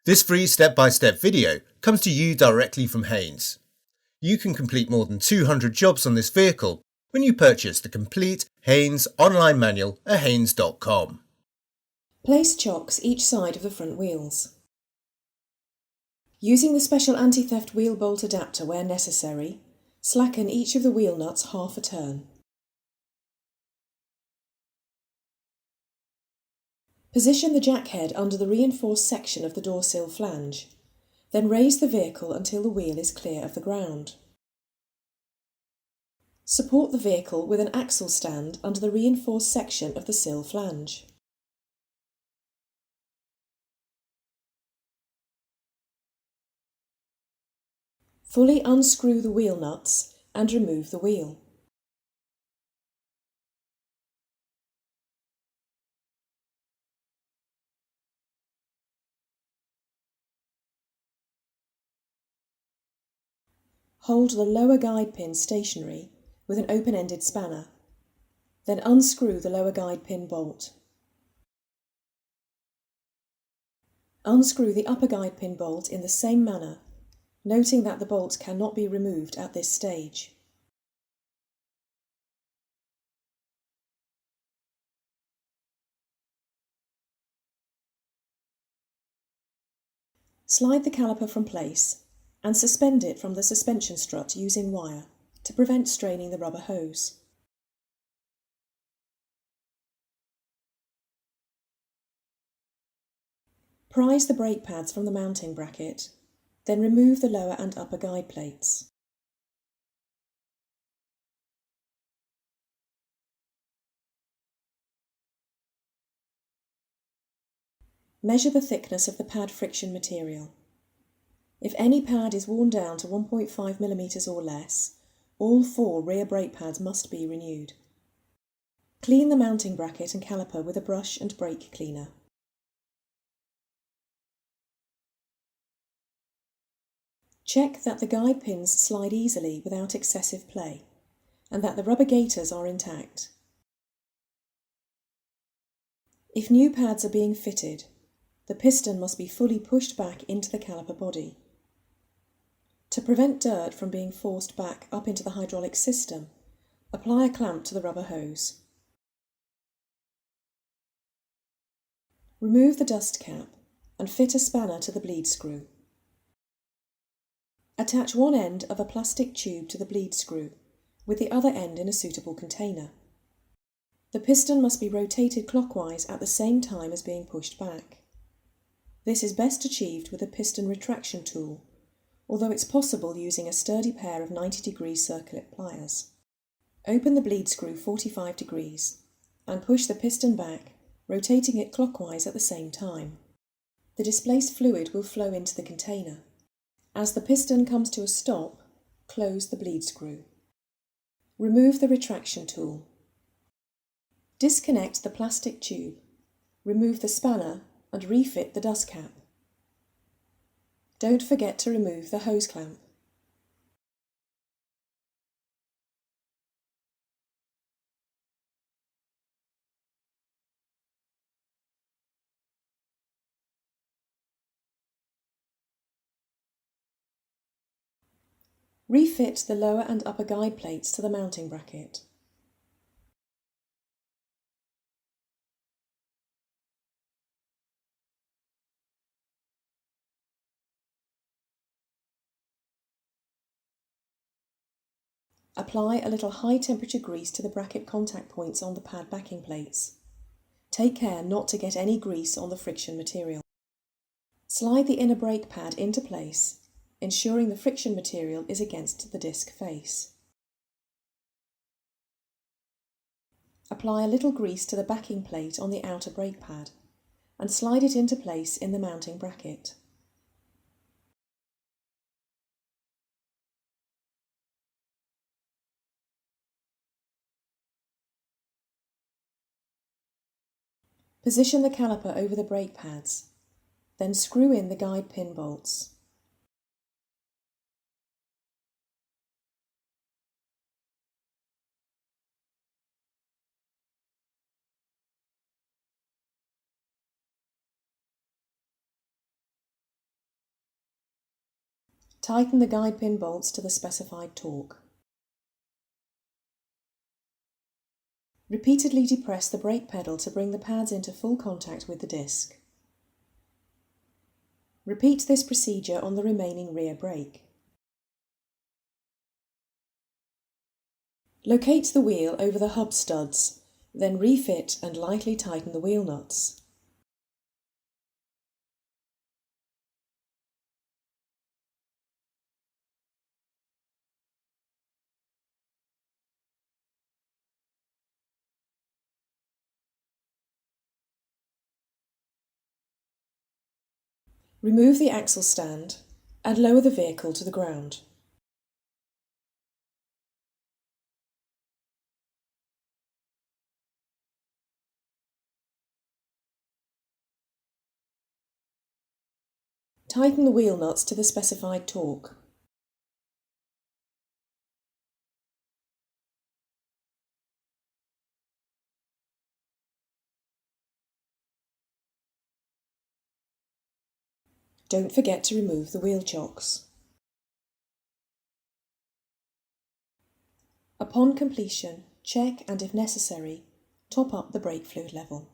This free step-by-step video comes to you directly from Haynes. You can complete more than 200 jobs on this vehicle when you purchase the complete Haynes online manual at haynes.com. Place chocks each side of the front wheels. Using the special anti-theft wheel bolt adapter where necessary, slacken each of the wheel nuts half a turn. Position the jack head under the reinforced section of the door sill flange, then raise the vehicle until the wheel is clear of the ground. Support the vehicle with an axle stand under the reinforced section of the sill flange. Fully unscrew the wheel nuts and remove the wheel. Hold the lower guide pin stationary with an open-ended spanner, then unscrew the lower guide pin bolt. Unscrew the upper guide pin bolt in the same manner, noting that the bolt cannot be removed at this stage. Slide the caliper from place and suspend it from the suspension strut using wire to prevent straining the rubber hose. Prise the brake pads from the mounting bracket, then remove the lower and upper guide plates. Measure the thickness of the pad friction material. If any pad is worn down to 1.5 mm or less, all 4 rear brake pads must be renewed. Clean the mounting bracket and caliper with a brush and brake cleaner. Check that the guide pins slide easily without excessive play, and that the rubber gaiters are intact. If new pads are being fitted, the piston must be fully pushed back into the caliper body. To prevent dirt from being forced back up into the hydraulic system, apply a clamp to the rubber hose. Remove the dust cap and fit a spanner to the bleed screw. Attach one end of a plastic tube to the bleed screw, with the other end in a suitable container. The piston must be rotated clockwise at the same time as being pushed back. This is best achieved with a piston retraction tool, although it's possible using a sturdy pair of 90-degree circlip pliers. Open the bleed screw 45 degrees and push the piston back, rotating it clockwise at the same time. The displaced fluid will flow into the container. As the piston comes to a stop, close the bleed screw. Remove the retraction tool. Disconnect the plastic tube, remove the spanner and refit the dust cap. Don't forget to remove the hose clamp. Refit the lower and upper guide plates to the mounting bracket. Apply a little high-temperature grease to the bracket contact points on the pad backing plates. Take care not to get any grease on the friction material. Slide the inner brake pad into place, ensuring the friction material is against the disc face. Apply a little grease to the backing plate on the outer brake pad and slide it into place in the mounting bracket. Position the caliper over the brake pads, then screw in the guide pin bolts. Tighten the guide pin bolts to the specified torque. Repeatedly depress the brake pedal to bring the pads into full contact with the disc. Repeat this procedure on the remaining rear brake. Locate the wheel over the hub studs, then refit and lightly tighten the wheel nuts. Remove the axle stand and lower the vehicle to the ground. Tighten the wheel nuts to the specified torque. Don't forget to remove the wheel chocks. Upon completion, check and, if necessary, top up the brake fluid level.